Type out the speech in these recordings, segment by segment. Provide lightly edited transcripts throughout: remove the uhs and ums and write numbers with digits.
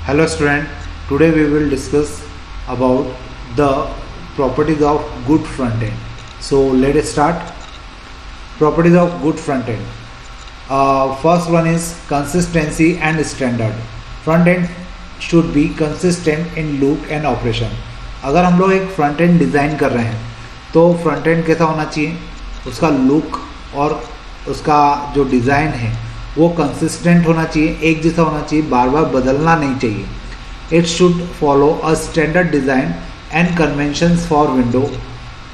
Hello student, today we will discuss about the properties of good front end. So let us start. Properties of good front end. First one is consistency and standard. Front end should be consistent in look and operation. अगर हम लोग एक front end design कर रहे हैं तो front end कैसा होना चाहिए, उसका लुक और उसका जो डिज़ाइन है वो कंसिस्टेंट होना चाहिए, एक जैसा होना चाहिए, बार बार बदलना नहीं चाहिए. It should follow a standard design and conventions for window,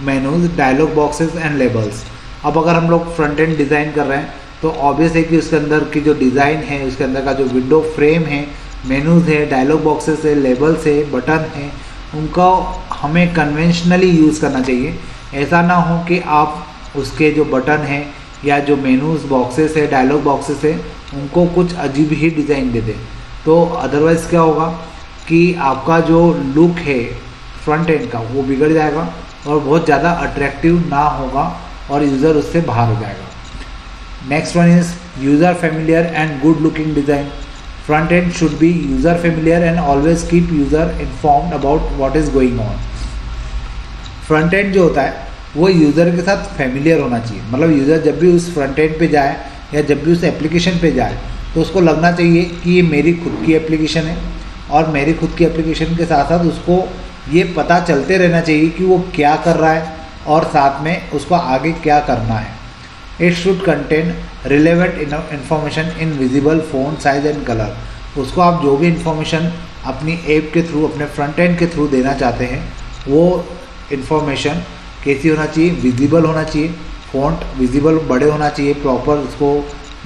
menus, dialog boxes and labels. अब अगर हम लोग फ्रंट एंड डिज़ाइन कर रहे हैं तो ऑब्वियस है कि उसके अंदर की जो डिज़ाइन है, उसके अंदर का जो विंडो फ्रेम है, मेनूज है, डायलॉग बॉक्सेस है, लेबल्स है, बटन है, उनका हमें कन्वेंशनली यूज़ करना चाहिए. ऐसा ना हो कि आप उसके जो बटन है या जो मेनूज बॉक्सेस है, डायलॉग बॉक्सेस है, उनको कुछ अजीब ही डिज़ाइन दे दें. तो अदरवाइज़ क्या होगा कि आपका जो लुक है फ्रंट एंड का वो बिगड़ जाएगा और बहुत ज़्यादा अट्रैक्टिव ना होगा और यूज़र उससे बाहर हो जाएगा. Next one is user familiar and good looking design. Front end should B user familiar and always keep user informed about what is going on. Front end जो होता है वो यूज़र के साथ फेमिलियर होना चाहिए. मतलब यूज़र जब भी उस फ्रंट एंड पे जाए या जब भी उस एप्लीकेशन पे जाए तो उसको लगना चाहिए कि ये मेरी खुद की एप्लीकेशन है और मेरी खुद की एप्लीकेशन के साथ साथ उसको ये पता चलते रहना चाहिए कि वो क्या कर रहा है और साथ में उसको आगे क्या करना है. It should contain relevant information in visible font size and colour. उसको आप जो भी इन्फॉर्मेशन अपनी ऐप के थ्रू, अपने फ्रंट एंड के थ्रू देना चाहते हैं वो इन्फॉर्मेशन कैसी होना चाहिए, विजिबल होना चाहिए, फ़ॉन्ट विजिबल बड़े होना चाहिए, प्रॉपर उसको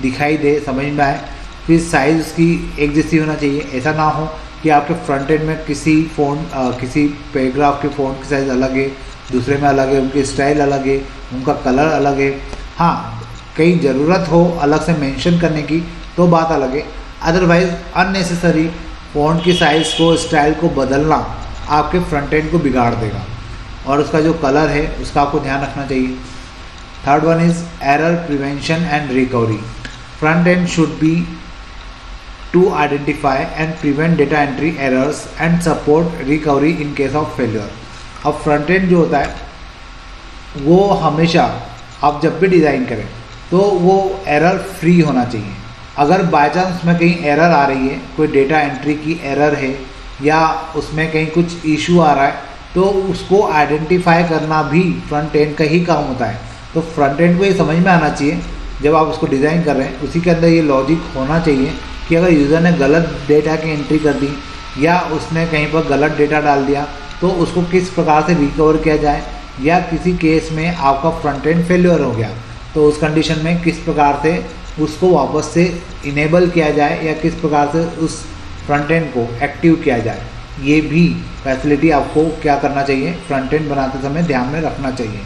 दिखाई दे, समझ में आए. फिर साइज़ उसकी एक जैसी होना चाहिए. ऐसा ना हो कि आपके फ्रंट एंड में किसी किसी पैराग्राफ के फ़ॉन्ट की साइज़ अलग है, दूसरे में अलग है, उनकी स्टाइल अलग है, उनका कलर अलग है. हाँ, कहीं ज़रूरत हो अलग से मेंशन करने की तो बात अलग है. अदरवाइज़ अननेसेसरी फ़ॉन्ट की साइज़ को, स्टाइल को बदलना आपके फ्रंट एंड को बिगाड़ देगा और उसका जो कलर है उसका आपको ध्यान रखना चाहिए. Third one is error prevention and recovery. Front end should be to identify and prevent data entry errors and support recovery in case of failure. अब फ्रंट एंड जो होता है वो हमेशा आप जब भी डिज़ाइन करें तो वो एरर फ्री होना चाहिए. अगर बाय चांस उसमें कहीं एरर आ रही है, कोई डेटा एंट्री की एरर है या उसमें कहीं कुछ इशू आ रहा है तो उसको आइडेंटिफाई करना भी फ्रंट एंड का ही काम होता है. तो फ्रंट एंड को ये समझ में आना चाहिए जब आप उसको डिज़ाइन कर रहे हैं, उसी के अंदर ये लॉजिक होना चाहिए कि अगर यूज़र ने गलत डेटा की एंट्री कर दी या उसने कहीं पर गलत डेटा डाल दिया तो उसको किस प्रकार से रिकवर किया जाए, या किसी केस में आपका फ्रंट एंड फेल्योर हो गया तो उस कंडीशन में किस प्रकार से उसको वापस से इनेबल किया जाए या किस प्रकार से उस फ्रंट एंड को एक्टिव किया जाए. ये भी फैसिलिटी आपको क्या करना चाहिए, फ्रंट एंड बनाते समय ध्यान में रखना चाहिए.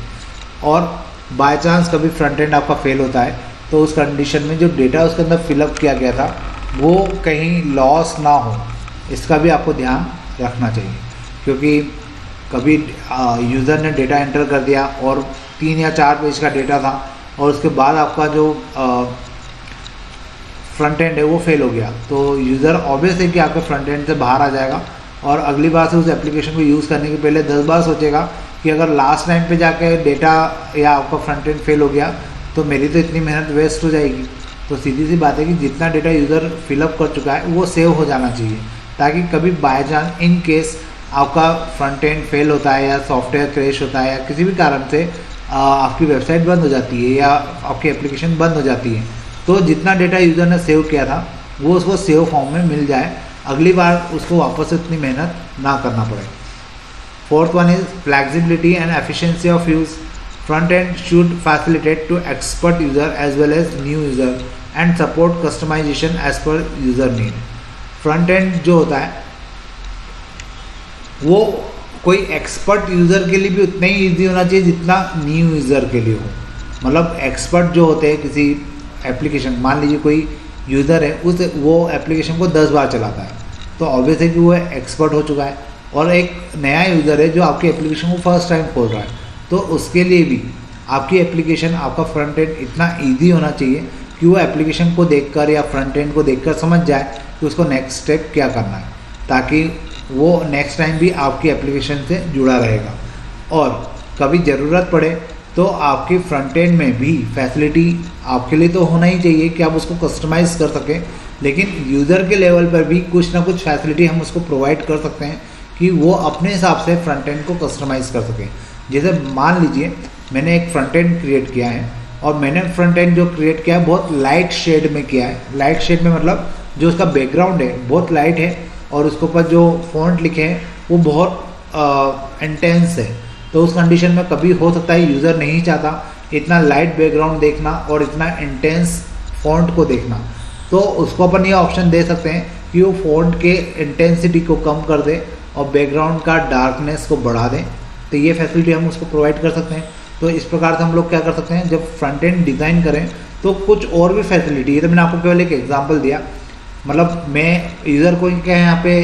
और बाय चांस कभी फ्रंट एंड आपका फेल होता है तो उस कंडीशन में जो डेटा उसके अंदर फिलअप किया गया था वो कहीं लॉस ना हो, इसका भी आपको ध्यान रखना चाहिए. क्योंकि कभी यूज़र ने डेटा एंटर कर दिया और 3 या 4 पेज का डेटा था और उसके बाद आपका जो फ्रंट एंड है वो फेल हो गया तो यूज़र ऑब्वियस है कि आपके फ्रंट एंड से बाहर आ जाएगा और अगली बार से उस एप्लीकेशन को यूज़ करने के पहले 10 बार सोचेगा कि अगर लास्ट टाइम पे जाके डेटा या आपका फ्रंट एंड फेल हो गया तो मेरी तो इतनी मेहनत वेस्ट हो जाएगी. तो सीधी सी बात है कि जितना डेटा यूज़र फिलअप कर चुका है वो सेव हो जाना चाहिए, ताकि कभी बाय चांस इन केस आपका फ्रंट एंड फेल होता है या सॉफ्टवेयर क्रैश होता है या किसी भी कारण से आपकी वेबसाइट बंद हो जाती है या आपकी एप्लीकेशन बंद हो जाती है तो जितना डेटा यूज़र ने सेव किया था वो उसको सेव फॉर्म में मिल जाए, अगली बार उसको वापस से इतनी मेहनत ना करना पड़े. Fourth one is flexibility and efficiency of use. Front end should facilitate to expert user as well as new user and support customisation as per user need. Front end जो होता है वो कोई एक्सपर्ट यूज़र के लिए भी उतना ही easy होना चाहिए जितना न्यू यूज़र के लिए हो. मतलब एक्सपर्ट जो होते हैं किसी एप्लीकेशन, मान लीजिए कोई यूज़र है उस वो एप्लीकेशन को 10 बार चलाता है तो ऑब्वियस है कि वो एक्सपर्ट हो चुका है. और एक नया यूज़र है जो आपकी एप्लीकेशन को फर्स्ट टाइम खोल रहा है तो उसके लिए भी आपकी एप्लीकेशन, आपका फ्रंट एंड इतना ईजी होना चाहिए कि वो एप्लीकेशन को देखकर या फ्रंट एंड को देखकर समझ जाए कि उसको नेक्स्ट स्टेप क्या करना है. ताकि वो नेक्स्ट टाइम भी आपकी एप्लीकेशन से जुड़ा रहेगा। और कभी ज़रूरत पड़े तो आपके फ्रंट एंड में भी फैसिलिटी आपके लिए तो होना ही चाहिए कि आप उसको कस्टमाइज़ कर सकें, लेकिन यूज़र के लेवल पर भी कुछ ना कुछ फैसिलिटी हम उसको प्रोवाइड कर सकते हैं कि वो अपने हिसाब से फ्रंट एंड को कस्टमाइज़ कर सकें। जैसे मान लीजिए मैंने एक फ्रंट एंड क्रिएट किया है और मैंने फ्रंट एंड जो क्रिएट किया है बहुत लाइट शेड में किया है। लाइट शेड में मतलब जो उसका बैकग्राउंड है बहुत लाइट है और उसके ऊपर जो फॉन्ट लिखे हैं वो बहुत इंटेंस है। तो उस कंडीशन में कभी हो सकता है यूज़र नहीं चाहता इतना लाइट बैकग्राउंड देखना और इतना इंटेंस फॉन्ट को देखना, तो उसको अपन ये ऑप्शन दे सकते हैं कि वो फॉन्ट के इंटेंसिटी को कम कर दे और बैकग्राउंड का डार्कनेस को बढ़ा दें। तो ये फैसिलिटी हम उसको प्रोवाइड कर सकते हैं। तो इस प्रकार से हम लोग क्या कर सकते हैं, जब फ्रंट एंड डिज़ाइन करें तो कुछ और भी फैसिलिटी है। तो मैंने आपको केवल एक एग्जांपल दिया, मतलब मैं यूज़र को क्या है यहाँ पे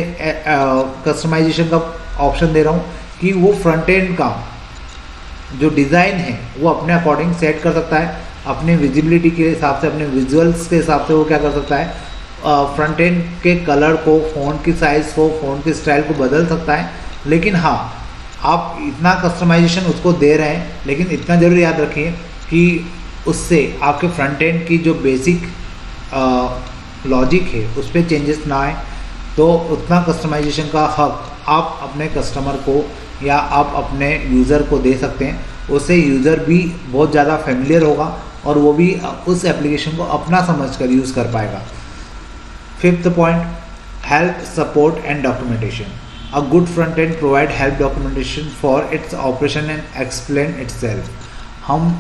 कस्टमाइजेशन का ऑप्शन दे रहा हूँ कि वो फ्रंट एंड का जो डिज़ाइन है वो अपने अकॉर्डिंग सेट कर सकता है, अपने विजिबिलिटी के हिसाब से, अपने विजुअल्स के हिसाब से वो क्या कर सकता है, फ्रंट एंड के कलर को, फ़ॉन्ट की साइज़ को, फ़ॉन्ट की स्टाइल को बदल सकता है। लेकिन हाँ, आप इतना कस्टमाइजेशन उसको दे रहे हैं, लेकिन इतना ज़रूर याद रखिए कि उससे आपके फ्रंट एंड की जो बेसिक लॉजिक है उस पर चेंजेस ना आए। तो उतना कस्टमाइजेशन का हक आप अपने कस्टमर को या आप अपने यूज़र को दे सकते हैं। उससे यूज़र भी बहुत ज़्यादा फेमिलियर होगा और वो भी उस एप्लीकेशन को अपना समझकर यूज़ कर पाएगा। Fifth point, help support and documentation. A good front end provide help documentation for its operation and explain itself. हम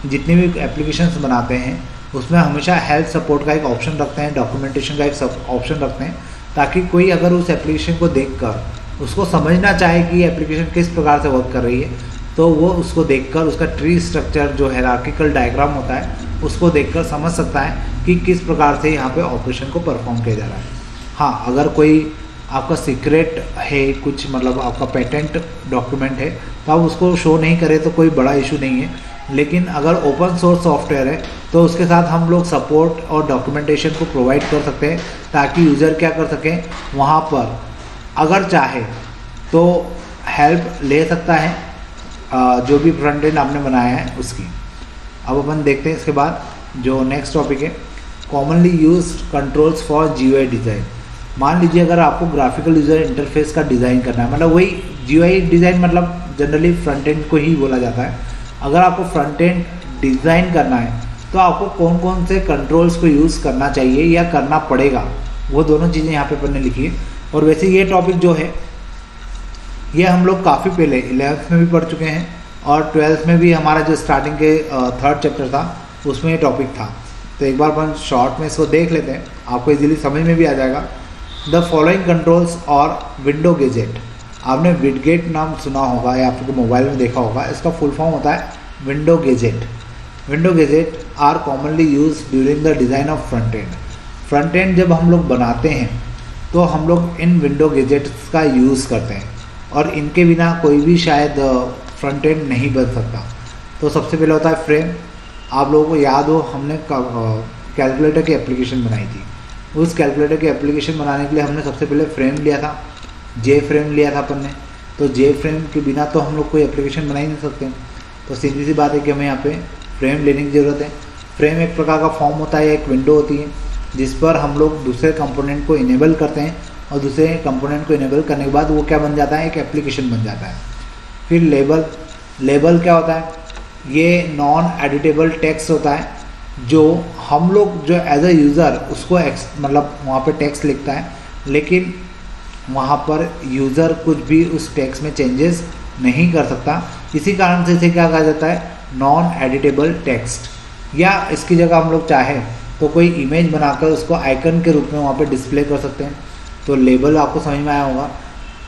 जितनी भी एप्लीकेशंस बनाते हैं उसमें हमेशा हेल्प सपोर्ट का एक ऑप्शन रखते हैं, डॉक्यूमेंटेशन का एक ऑप्शन रखते हैं, ताकि कोई अगर उस एप्लीकेशन को देखकर उसको समझना चाहे कि ये एप्लीकेशन किस प्रकार से वर्क कर रही है, तो वो उसको देखकर उसका ट्री स्ट्रक्चर जो हायरार्किकल डायग्राम होता है उसको देखकर समझ सकता है कि किस प्रकार से यहाँ पे ऑपरेशन को परफॉर्म किया जा रहा है। हाँ, अगर कोई आपका सीक्रेट है कुछ, मतलब आपका पेटेंट डॉक्यूमेंट है, तो आप उसको शो नहीं करें तो कोई बड़ा इशू नहीं है। लेकिन अगर ओपन सोर्स सॉफ्टवेयर है तो उसके साथ हम लोग सपोर्ट और डॉक्यूमेंटेशन को प्रोवाइड कर सकते हैं, ताकि यूज़र क्या कर सकें, वहाँ पर अगर चाहे तो हेल्प ले सकता है जो भी फ्रंट एंड आपने बनाया है उसकी। अब अपन देखते हैं इसके बाद जो नेक्स्ट टॉपिक है, commonly used controls for GUI design. मान लीजिए अगर आपको ग्राफिकल यूज़र इंटरफेस का डिज़ाइन करना है, मतलब वही GUI डिज़ाइन मतलब जनरली फ्रंट एंड को ही बोला जाता है। अगर आपको फ्रंट एंड डिज़ाइन करना है तो आपको कौन कौन से कंट्रोल्स को यूज़ करना चाहिए या करना पड़ेगा, वो दोनों चीज़ें यहाँ पे अपन ने लिखी है। और वैसे ये टॉपिक जो है ये हम लोग काफ़ी पहले 11th में भी पढ़ चुके हैं और 12th में भी हमारा जो स्टार्टिंग के 3rd चैप्टर था उसमें ये टॉपिक था। तो एक बार अपन शॉर्ट में इसको देख लेते हैं, आपको इजीली समझ में भी आ जाएगा। द फॉलोइंग कंट्रोल्स और विंडो गेजेट। आपने विडगेट नाम सुना होगा या आपके मोबाइल में देखा होगा, इसका फुल फॉर्म होता है window gadget. Window gadget are commonly use during the design of front end. Front end जब हम लोग बनाते हैं तो हम लोग इन विंडो गेजेट्स का यूज़ करते हैं और इनके बिना कोई भी शायद फ्रंट एंड नहीं बन सकता। तो सबसे पहले होता है फ्रेम। आप लोगों को याद हो हमने कैलकुलेटर की एप्लीकेशन बनाई थी। उस कैलकुलेटर की एप्लीकेशन बनाने के लिए हमने सबसे पहले फ्रेम लिया था, जे फ्रेम लिया था अपन ने। तो जे फ्रेम के बिना तो हम लोग कोई एप्लीकेशन बना ही नहीं सकते। तो सीधी सी बात है कि हमें यहाँ पे फ्रेम लेने की ज़रूरत है। फ्रेम एक प्रकार का फॉर्म होता है, एक विंडो होती है जिस पर हम लोग दूसरे कंपोनेंट को इनेबल करते हैं और दूसरे कंपोनेंट को इनेबल करने के बाद वो क्या बन जाता है, एक एप्लीकेशन बन जाता है। फिर लेबल। लेबल क्या होता है, ये नॉन एडिटेबल टेक्स्ट होता है जो हम लोग जो एज अ यूज़र उसको मतलब वहाँ पे टेक्स्ट लिखता है, लेकिन वहाँ पर यूज़र कुछ भी उस टेक्स्ट में चेंजेस नहीं कर सकता। इसी कारण से इसे क्या कहा जाता है, नॉन एडिटेबल टेक्स्ट। या इसकी जगह हम लोग चाहें तो कोई इमेज बनाकर उसको आइकन के रूप में वहाँ पे डिस्प्ले कर सकते हैं। तो लेबल आपको समझ में आया होगा।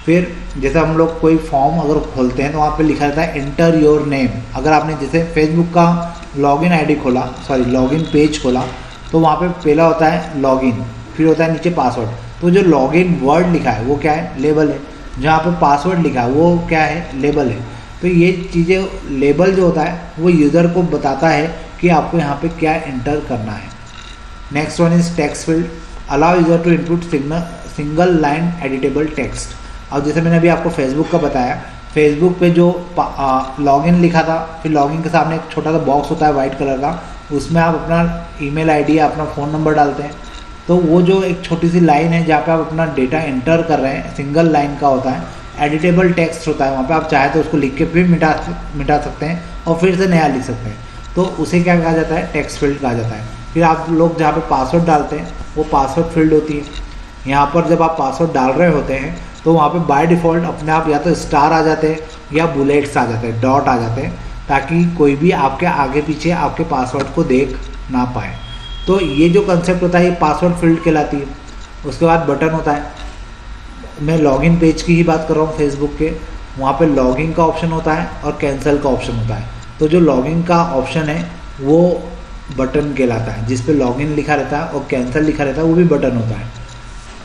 फिर जैसे हम लोग कोई फॉर्म अगर खोलते हैं तो वहाँ पे लिखा रहता है एंटर योर नेम। अगर आपने जैसे फेसबुक का लॉगिन आईडी खोला, सॉरी लॉगिन पेज खोला, तो वहाँ पे पहला होता है लॉगिन, फिर होता है नीचे पासवर्ड। तो जो लॉगिन वर्ड लिखा है वो क्या है, लेबल है। जहाँ पे पासवर्ड लिखा है वो क्या है, लेबल है। तो ये चीज़ें, लेबल जो होता है वो यूज़र को बताता है कि आपको यहाँ पे क्या एंटर करना है। Next one is text field. Allow user to input single line editable text. अब जैसे मैंने अभी आपको फेसबुक का बताया, फेसबुक पे जो लॉगिन लिखा था, फिर लॉगिन के सामने एक छोटा सा बॉक्स होता है वाइट कलर का, उसमें आप अपना ईमेल आईडी या अपना फ़ोन नंबर डालते हैं। तो वो जो एक छोटी सी लाइन है जहाँ पे आप अपना डेटा एंटर कर रहे हैं, सिंगल लाइन का होता है, एडिटेबल टेक्स्ट होता है। वहाँ पे आप चाहे तो उसको लिख के फिर मिटा सकते हैं और फिर से नया लिख सकते हैं। तो उसे क्या कहा जाता है? टेक्स्ट फील्ड कहा जाता है। फिर आप लोग जहाँ पे पासवर्ड डालते हैं वो पासवर्ड फील्ड होती है। यहाँ पर जब आप पासवर्ड डाल रहे होते हैं तो वहाँ पे बाय डिफ़ॉल्ट अपने आप या तो स्टार आ जाते हैं या बुलेट्स आ जाते हैं, डॉट आ जाते हैं, ताकि कोई भी आपके आगे पीछे आपके पासवर्ड को देख ना पाए। तो ये जो कंसेप्ट होता है ये पासवर्ड फील्ड कहलाती है। उसके बाद बटन होता है। मैं लॉगिन पेज की ही बात कर रहा हूँ फेसबुक के, वहाँ पे लॉगिन का ऑप्शन होता है और कैंसिल का ऑप्शन होता है। तो जो लॉगिन का ऑप्शन है वो बटन कहलाता है, जिस पे लॉगिन लिखा रहता है, और कैंसिल लिखा रहता है वो भी बटन होता है।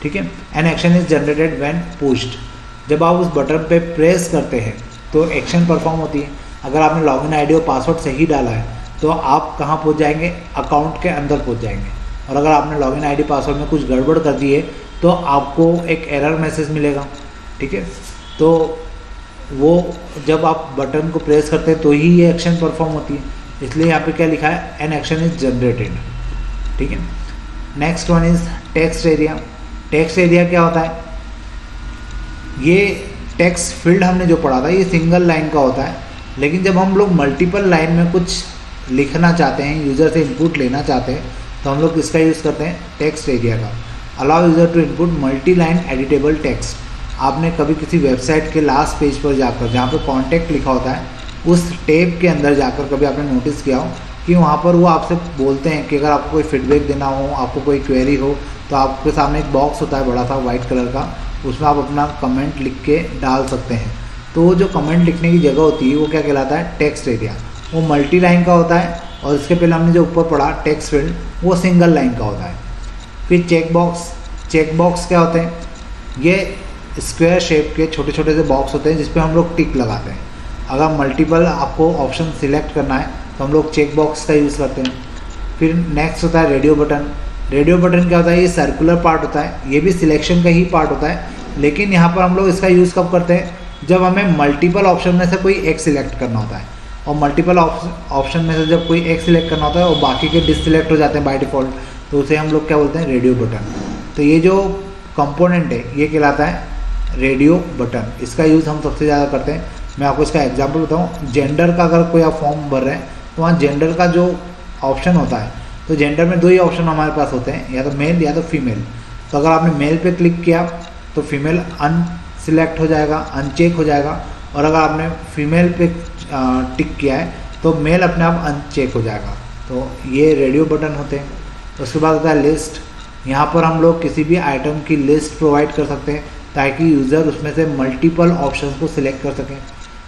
ठीक है। An action is generated when pushed. जब आप उस बटन पे प्रेस करते हैं तो एक्शन परफॉर्म होती है। अगर आपने लॉगिन आईडी और पासवर्ड सही डाला है तो आप कहाँ पहुँच जाएंगे? अकाउंट के अंदर पहुँच जाएंगे। और अगर आपने लॉगिन आईडी पासवर्ड में कुछ गड़बड़ कर दी है तो आपको एक एरर मैसेज मिलेगा। ठीक है। तो वो जब आप बटन को प्रेस करते हैं तो ही ये एक्शन परफॉर्म होती है, इसलिए यहाँ पे क्या लिखा है? An action is generated. ठीक है। Next one is text area. Text area क्या होता है? ये टेक्स्ट फील्ड हमने जो पढ़ा था ये सिंगल लाइन का होता है, लेकिन जब हम लोग मल्टीपल लाइन में कुछ लिखना चाहते हैं, यूज़र से इनपुट लेना चाहते हैं, तो हम लोग किसका यूज़ करते हैं? टेक्स्ट एरिया का। Allow user to input multi line editable text. आपने कभी किसी वेबसाइट के लास्ट पेज पर जाकर जहाँ पे कॉन्टैक्ट लिखा होता है उस टैब के अंदर जाकर कभी आपने नोटिस किया हो कि वहाँ पर वो आपसे बोलते हैं कि अगर आपको कोई फीडबैक देना हो, आपको कोई क्वेरी हो, तो आपके सामने एक बॉक्स होता है बड़ा सा वाइट कलर का, उसमें आप अपना कमेंट लिख के डाल सकते हैं। तो वो जो कमेंट लिखने की जगह होती है वो क्या कहलाता है? Text area. वो मल्टी लाइन का होता है, और इसके पहले हमने जो ऊपर पढ़ा टेक्स्ट फील्ड वो सिंगल लाइन का होता है। फिर चेक बॉक्स। चेक बॉक्स क्या होते हैं? ये स्क्वायर शेप के छोटे छोटे से बॉक्स होते हैं जिस पे हम लोग टिक लगाते हैं। अगर मल्टीपल आपको ऑप्शन सिलेक्ट करना है तो हम लोग चेक बॉक्स का यूज़ करते हैं। फिर नेक्स्ट होता है रेडियो बटन। रेडियो बटन क्या होता है? ये सर्कुलर पार्ट होता है, ये भी सिलेक्शन का ही पार्ट होता है, लेकिन यहाँ पर हम लोग इसका यूज़ कब करते हैं? जब हमें मल्टीपल ऑप्शन में से कोई एक सिलेक्ट करना होता है, और मल्टीपल ऑप्शन में से जब कोई एक सिलेक्ट करना होता है और बाकी के डिससिलेक्ट हो जाते हैं बाय डिफ़ॉल्ट, तो उसे हम लोग क्या बोलते हैं? Radio button. तो ये जो कंपोनेंट है ये कहलाता है रेडियो बटन। इसका यूज़ हम सबसे ज़्यादा करते हैं। मैं आपको इसका एग्जांपल बताऊं, जेंडर का अगर कोई आप फॉर्म भर रहे हैं तो वहाँ जेंडर का जो ऑप्शन होता है, तो जेंडर में दो ही ऑप्शन हमारे पास होते हैं, या तो मेल या तो फीमेल। तो अगर आपने मेल पे क्लिक किया तो फीमेल अनसिलेक्ट हो जाएगा, अनचेक हो जाएगा, और अगर आपने फीमेल पे टिक किया है तो मेल अपने आप अनचेक हो जाएगा। तो ये रेडियो बटन होते हैं। उसके बाद होता है लिस्ट। यहाँ पर हम लोग किसी भी आइटम की लिस्ट प्रोवाइड कर सकते हैं ताकि यूज़र उसमें से मल्टीपल ऑप्शंस को सिलेक्ट कर सकें।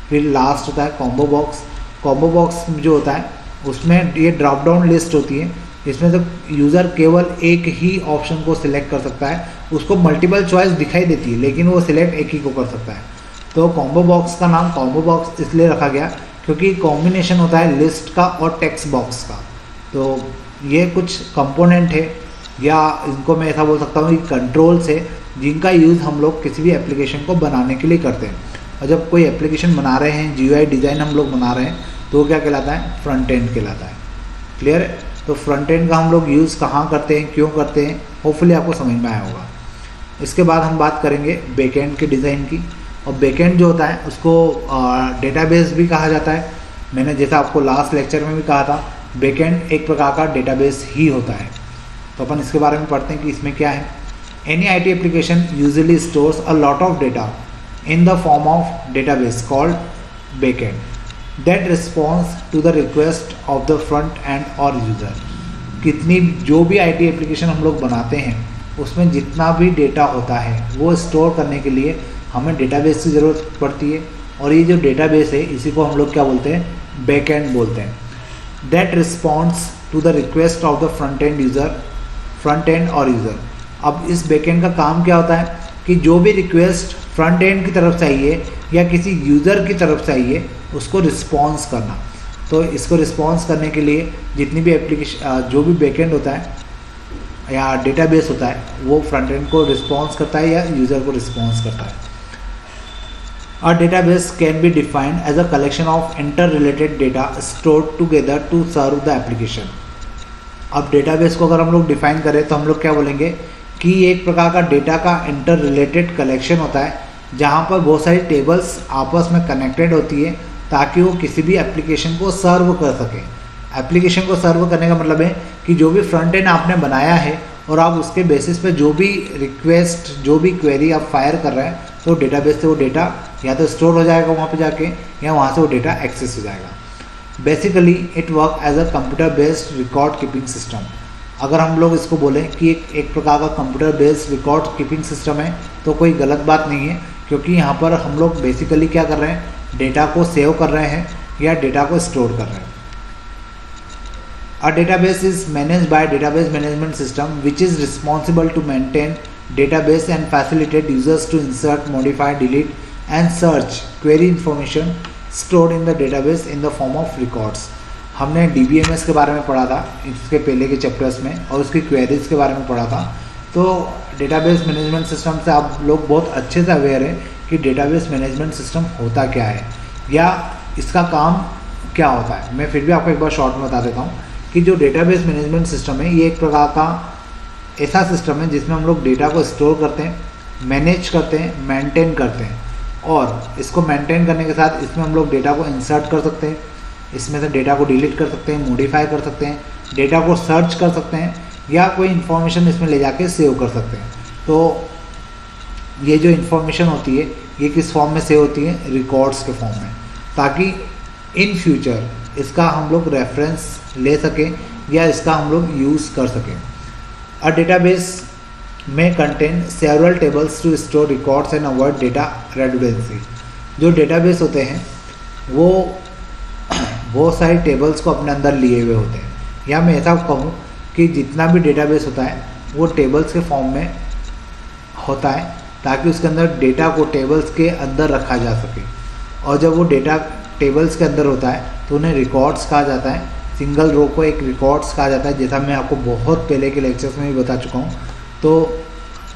फिर लास्ट होता है कॉम्बो बॉक्स। कॉम्बो बॉक्स जो होता है उसमें ये ड्रॉप डाउन लिस्ट होती है, इसमें से यूज़र केवल एक ही ऑप्शन को सिलेक्ट कर सकता है। उसको मल्टीपल चॉइस दिखाई देती है लेकिन वो सिलेक्ट एक ही को कर सकता है। तो कॉम्बो बॉक्स का नाम कॉम्बो बॉक्स इसलिए रखा गया क्योंकि कॉम्बिनेशन होता है लिस्ट का और टेक्स्ट बॉक्स का। तो ये कुछ कंपोनेंट है, या इनको मैं ऐसा बोल सकता हूँ कि कंट्रोल्स है, जिनका यूज़ हम लोग किसी भी एप्लीकेशन को बनाने के लिए करते हैं। और जब कोई एप्लीकेशन बना रहे हैं, GUI डिज़ाइन हम लोग बना रहे हैं, तो वो क्या कहलाता है? फ्रंट एंड कहलाता है। क्लियर है? तो फ्रंट एंड का हम लोग यूज़ कहाँ करते हैं, क्यों करते हैं, होपफुली आपको समझ में आया होगा। इसके बाद हम बात करेंगे बैकएंड के डिज़ाइन की। और बैकएंड जो होता है उसको डेटाबेस भी कहा जाता है। मैंने जैसा आपको लास्ट लेक्चर में भी कहा था, बैकएंड एक प्रकार का डेटाबेस ही होता है। तो अपन इसके बारे में पढ़ते हैं कि इसमें क्या है। Any IT application usually stores a lot of data in the form of database called backend that responds to the request of the front end or user। कितनी जो भी IT एप्लीकेशन हम लोग बनाते हैं उसमें जितना भी डेटा होता है वो स्टोर करने के लिए हमें डेटाबेस की ज़रूरत पड़ती है, और ये जो डेटाबेस है इसी को हम लोग क्या बोलते हैं? बैकएंड बोलते हैं। that responds to the request of the front end user, front end और यूज़र। अब इस बैकएंड का काम क्या होता है कि जो भी रिक्वेस्ट फ्रंट एंड की तरफ से आई है या किसी यूज़र की तरफ से आई है उसको रिस्पॉन्स करना। तो इसको रिस्पॉन्स करने के लिए जितनी भी एप्लीकेशन जो भी बैकएंड होता है, या डेटाबेस होता है वो फ्रंट एंड को रिस्पॉन्स करता है या यूज़र को रिस्पॉन्स करता है। A database can be defined as a collection of interrelated data stored together to serve the application। अब डेटाबेस को अगर हम लोग डिफाइन करें तो हम लोग क्या बोलेंगे कि एक प्रकार का डेटा का इंटर रिलेटेड कलेक्शन होता है जहाँ पर बहुत सारी टेबल्स आपस में कनेक्टेड होती है ताकि वो किसी भी एप्लीकेशन को सर्व कर सके। एप्लीकेशन को सर्व करने का मतलब है कि जो भी फ्रंट एंड आपने बनाया है और आप उसके बेसिस पे जो भी रिक्वेस्ट जो भी क्वेरी आप फायर कर रहे हैं तो डेटाबेस से वो डेटा या तो स्टोर हो जाएगा वहाँ पे जाके या वहाँ से वो डेटा एक्सेस हो जाएगा। Basically it work as a computer based record keeping system. अगर हम लोग इसको बोलें कि एक प्रकार का computer based record keeping system है तो कोई गलत बात नहीं है, क्योंकि यहाँ पर हम लोग बेसिकली क्या कर रहे हैं, डेटा को सेव कर रहे हैं या डेटा को स्टोर कर रहे हैं। A database is managed by database management system which is responsible to maintain database and facilitate users to insert, modify, delete and search query information stored in the database in the form of records। हमने DBMS के बारे में पढ़ा था इसके पहले के chapters में और उसकी क्वेरीज के बारे में पढ़ा था। तो डेटाबेस मैनेजमेंट सिस्टम से आप लोग बहुत अच्छे से अवेयर हैं कि डेटाबेस मैनेजमेंट सिस्टम होता क्या है या इसका काम क्या होता है। मैं फिर भी आपको एक बार शॉर्ट में बता देता हूँ कि जो डेटाबेस मैनेजमेंट सिस्टम है ये एक प्रकार का ऐसा सिस्टम है जिसमें हम लोग डेटा को स्टोर करते हैं, मैनेज करते हैं, मेंटेन करते हैं और इसको मेंटेन करने के साथ इसमें हम लोग डेटा को इंसर्ट कर सकते हैं, इसमें से डेटा को डिलीट कर सकते हैं, मॉडिफाई कर सकते हैं, डेटा को सर्च कर सकते हैं या कोई इन्फॉर्मेशन इसमें ले जाके सेव कर सकते हैं। तो ये जो इन्फॉर्मेशन होती है ये किस फॉर्म में सेव होती है, रिकॉर्ड्स के फॉर्म में, ताकि इन फ्यूचर इसका हम लोग रेफरेंस ले सकें या इसका हम लोग यूज़ कर सकें। अ डेटाबेस में contain several tables to store records and avoid data redundancy. जो डेटाबेस होते हैं वो बहुत सारी टेबल्स को अपने अंदर लिए हुए होते हैं, या मैं ऐसा कहूँ कि जितना भी डेटाबेस होता है वो टेबल्स के फॉर्म में होता है ताकि उसके अंदर डेटा को टेबल्स के अंदर रखा जा सके। और जब वो डेटा टेबल्स के अंदर होता है तो उन्हें रिकॉर्ड्स कहा जाता है। सिंगल रो को एक रिकॉर्ड्स कहा जाता है, जैसा मैं आपको बहुत पहले के लेक्चर्स में भी बता चुका हूँ। तो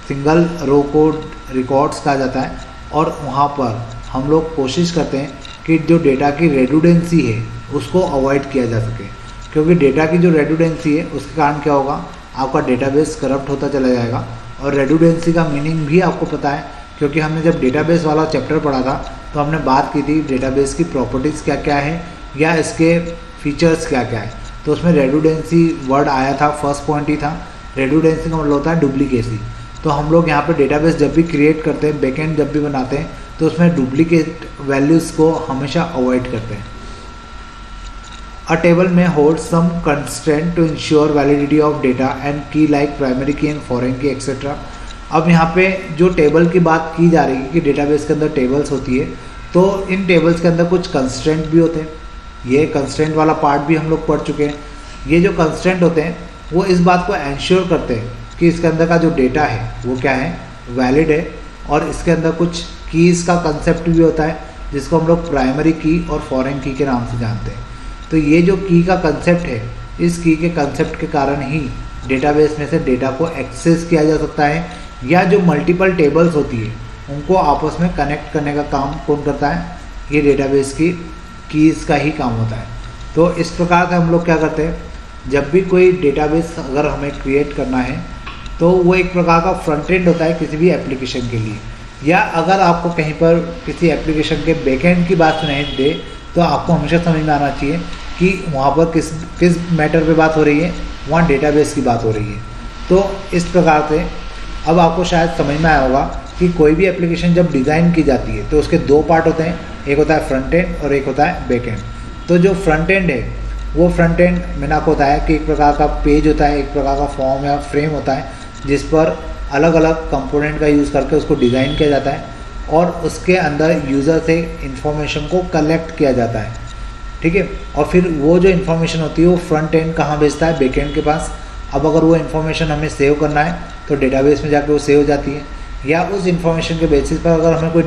सिंगल रो को रिकॉर्ड्स कहा जाता है और वहाँ पर हम लोग कोशिश करते हैं कि जो डेटा की रेडुडेंसी है उसको अवॉइड किया जा सके, क्योंकि डेटा की जो रेडुडेंसी है उसके कारण क्या होगा, आपका डेटाबेस करप्ट होता चला जाएगा। और रेडुडेंसी का मीनिंग भी आपको पता है, क्योंकि हमने जब डेटाबेस वाला चैप्टर पढ़ा था तो हमने बात की थी डेटाबेस की प्रॉपर्टीज़ क्या क्या है या इसके फीचर्स क्या क्या है। तो उसमें रेडुडेंसी वर्ड आया था, फर्स्ट पॉइंट ही था। रेडुडेंसी का मतलब होता है डुप्लीकेसी। तो हम लोग यहाँ पे डेटाबेस जब भी क्रिएट करते हैं, बैकएंड जब भी बनाते हैं तो उसमें डुप्लीकेट वैल्यूज़ को हमेशा अवॉइड करते हैं। A table may hold some constraint to ensure validity of data and key like primary key and foreign key etcetera. अब यहाँ पे जो टेबल की बात की जा रही है कि डेटाबेस के अंदर टेबल्स होती है, तो इन टेबल्स के अंदर कुछ कंस्ट्रेंट भी होते हैं। ये कंस्ट्रेंट वाला पार्ट भी हम लोग पढ़ चुके हैं। ये जो कंस्ट्रेंट होते हैं वो इस बात को एंश्योर करते हैं कि इसके अंदर का जो डेटा है वो क्या है, वैलिड है। और इसके अंदर कुछ कीज़ का कंसेप्ट भी होता है जिसको हम लोग प्राइमरी की और फॉरेन की के नाम से जानते हैं। तो ये जो की का कंसेप्ट है, इस की के कंसेप्ट के कारण ही डेटाबेस में से डेटा को एक्सेस किया जा सकता है, या जो मल्टीपल टेबल्स होती है उनको आपस में कनेक्ट करने का काम कौन करता है, ये डेटाबेस की कीज़ का ही काम होता है। तो इस प्रकार से हम लोग क्या करते हैं, जब भी कोई डेटाबेस अगर हमें क्रिएट करना है तो वो एक प्रकार का फ्रंट एंड होता है किसी भी एप्लीकेशन के लिए। या अगर आपको कहीं पर किसी एप्लीकेशन के बैकएंड की बात सुनाई दे तो आपको हमेशा समझ में आना चाहिए कि वहाँ पर किस मैटर पे बात हो रही है, वहाँ डेटाबेस की बात हो रही है। तो इस प्रकार से अब आपको शायद समझ में आया होगा कि कोई भी एप्लीकेशन जब डिज़ाइन की जाती है तो उसके दो पार्ट होते हैं, एक होता है फ्रंट एंड और एक होता है बैक एंड। तो जो फ्रंट एंड है वो फ्रंट एंड मैंने आपको बताया कि एक प्रकार का पेज होता है, एक प्रकार का फॉर्म या फ्रेम होता है जिस पर अलग अलग कंपोनेंट का यूज़ करके उसको डिज़ाइन किया जाता है और उसके अंदर यूज़र से इंफॉर्मेशन को कलेक्ट किया जाता है, ठीक है। और फिर वो जो इन्फॉर्मेशन होती है वो फ्रंट एंड कहाँ भेजता है, बैक एंड के पास। अब अगर वो इन्फॉर्मेशन हमें सेव करना है तो डेटाबेस में जाकर वो सेव हो जाती है, या उस इन्फॉर्मेशन के बेसिस पर अगर हमें कोई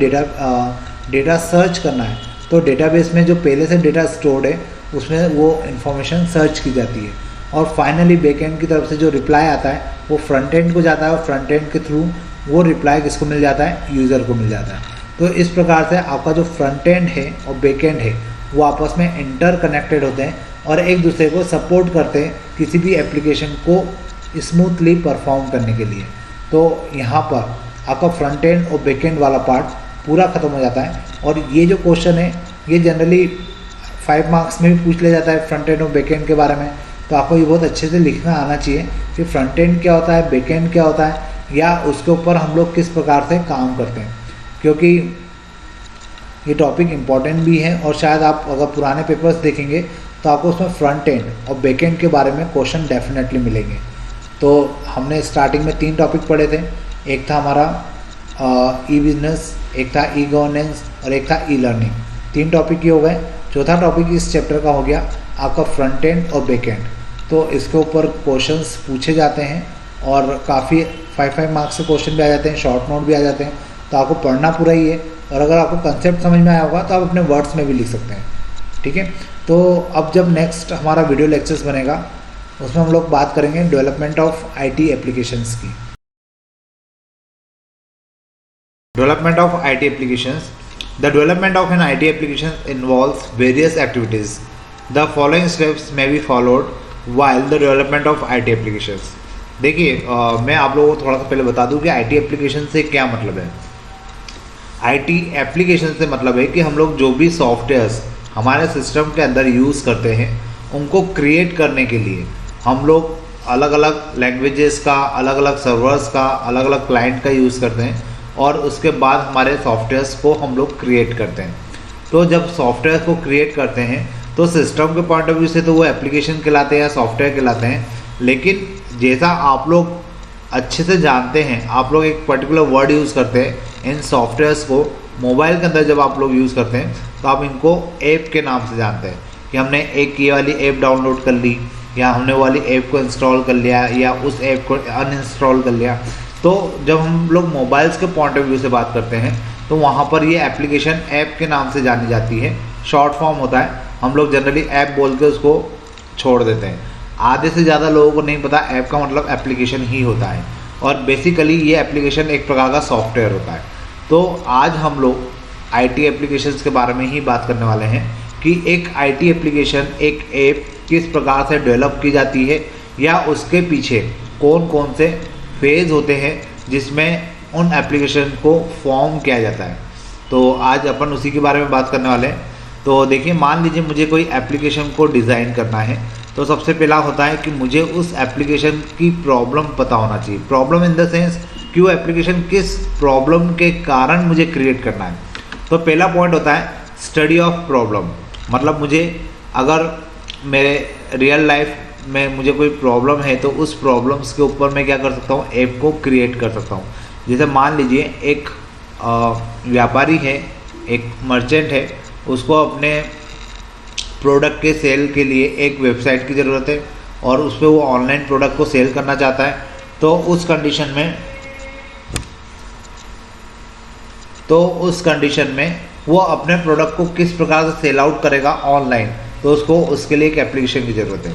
डेटा सर्च करना है तो डेटाबेस में जो पहले से डेटा स्टोर्ड है उसमें वो इन्फॉर्मेशन सर्च की जाती है। और फाइनली बैकएंड की तरफ से जो रिप्लाई आता है वो फ्रंट एंड को जाता है और फ्रंट एंड के थ्रू वो रिप्लाई किसको मिल जाता है, यूज़र को मिल जाता है। तो इस प्रकार से आपका जो फ्रंट एंड है और बैक एंड है वो आपस में इंटर कनेक्टेड होते हैं और एक दूसरे को सपोर्ट करते हैं किसी भी एप्लीकेशन को स्मूथली परफॉर्म करने के लिए। तो यहाँ पर आपका फ्रंट एंड और बैक एंड वाला पार्ट पूरा ख़त्म हो जाता है। और ये जो क्वेश्चन है ये जनरली 5 मार्क्स में भी पूछ लिया जाता है फ्रंट एंड और बैक एंड के बारे में। तो आपको ये बहुत अच्छे से लिखना आना चाहिए कि फ्रंट एंड क्या होता है, बैक एंड क्या होता है, या उसके ऊपर हम लोग किस प्रकार से काम करते हैं, क्योंकि ये टॉपिक इम्पॉर्टेंट भी है और शायद आप अगर पुराने पेपर्स देखेंगे तो आपको उसमें फ्रंट एंड और बैक एंड के बारे में क्वेश्चन डेफिनेटली मिलेंगे। तो हमने स्टार्टिंग में 3 टॉपिक पढ़े थे, एक था हमारा ई बिजनेस, एक था ई गवर्नेंस और एक था ई लर्निंग। 3 टॉपिक ये हो गए। चौथा टॉपिक इस चैप्टर का हो गया आपका फ्रंट एंड और बैक एंड। तो इसके ऊपर क्वेश्चंस पूछे जाते हैं और काफ़ी 5 मार्क्स के क्वेश्चन भी आ जाते हैं, शॉर्ट नोट भी आ जाते हैं। तो आपको पढ़ना पूरा ही है और अगर आपको कंसेप्ट समझ में आया होगा तो आप अपने वर्ड्स में भी लिख सकते हैं, ठीक है। तो अब जब नेक्स्ट हमारा वीडियो लेक्चर्स बनेगा उसमें हम लोग बात करेंगे डेवलपमेंट ऑफ आईटी एप्लीकेशंस की। Development of IT applications. The development of an IT application involves various activities. The following steps may be followed while the development of IT applications. देखिए मैं आप लोगों को थोड़ा सा पहले बता दूं कि आईटी एप्लीकेशन से क्या मतलब है। आईटी एप्लीकेशन से मतलब है कि हम लोग जो भी सॉफ्टवेयर्स हमारे सिस्टम के अंदर यूज़ करते हैं उनको क्रिएट करने के लिए हम लोग अलग अलग लैंग्वेजेस का, अलग अलग सर्वर्स का, अलग अलग क्लाइंट का यूज़ करते हैं और उसके बाद हमारे सॉफ्टवेयर्स को हम लोग क्रिएट करते हैं। तो जब सॉफ्टवेयर को क्रिएट करते हैं तो सिस्टम के पॉइंट ऑफ व्यू से तो वो एप्लीकेशन कहलाते हैं या सॉफ्टवेयर कहलाते हैं, लेकिन जैसा आप लोग अच्छे से जानते हैं, आप लोग एक पर्टिकुलर वर्ड यूज़ करते हैं इन सॉफ्टवेयर्स को मोबाइल के अंदर। जब आप लोग यूज़ करते हैं तो आप इनको ऐप के नाम से जानते हैं कि हमने एक ये वाली ऐप डाउनलोड कर ली या हमने वो वाली ऐप को इंस्टॉल कर लिया या उस ऐप को अनइंस्टॉल कर लिया। तो जब हम लोग मोबाइल्स के पॉइंट ऑफ व्यू से बात करते हैं तो वहाँ पर ये एप्लीकेशन ऐप के नाम से जानी जाती है, शॉर्ट फॉर्म होता है। हम लोग जनरली ऐप बोल के उसको छोड़ देते हैं। आधे से ज़्यादा लोगों को नहीं पता ऐप का मतलब एप्लीकेशन ही होता है और बेसिकली ये एप्लीकेशन एक प्रकार का सॉफ्टवेयर होता है। तो आज हम लोग आईटी एप्लीकेशंस के बारे में ही बात करने वाले हैं कि एक आईटी एप्लीकेशन, एक ऐप किस प्रकार से डेवलप की जाती है या उसके पीछे कौन कौन से फेज़ होते हैं जिसमें उन एप्लीकेशन को फॉर्म किया जाता है। तो आज अपन उसी के बारे में बात करने वाले हैं। तो देखिए, मान लीजिए मुझे कोई एप्लीकेशन को डिज़ाइन करना है तो सबसे पहला होता है कि मुझे उस एप्लीकेशन की प्रॉब्लम पता होना चाहिए। प्रॉब्लम इन द सेंस कि वो एप्लीकेशन किस प्रॉब्लम के कारण मुझे क्रिएट करना है। तो पहला पॉइंट होता है स्टडी ऑफ प्रॉब्लम। मतलब मुझे अगर मेरे रियल लाइफ में मुझे कोई प्रॉब्लम है तो उस प्रॉब्लम्स के ऊपर मैं क्या कर सकता हूँ, ऐप को क्रिएट कर सकता हूँ। जैसे मान लीजिए एक व्यापारी है, एक मर्चेंट है, उसको अपने प्रोडक्ट के सेल के लिए एक वेबसाइट की ज़रूरत है और उस पर वो ऑनलाइन प्रोडक्ट को सेल करना चाहता है। तो उस कंडीशन में वो अपने प्रोडक्ट को किस प्रकार से सेल आउट करेगा ऑनलाइन, तो उसको उसके लिए एक एप्लीकेशन की ज़रूरत है।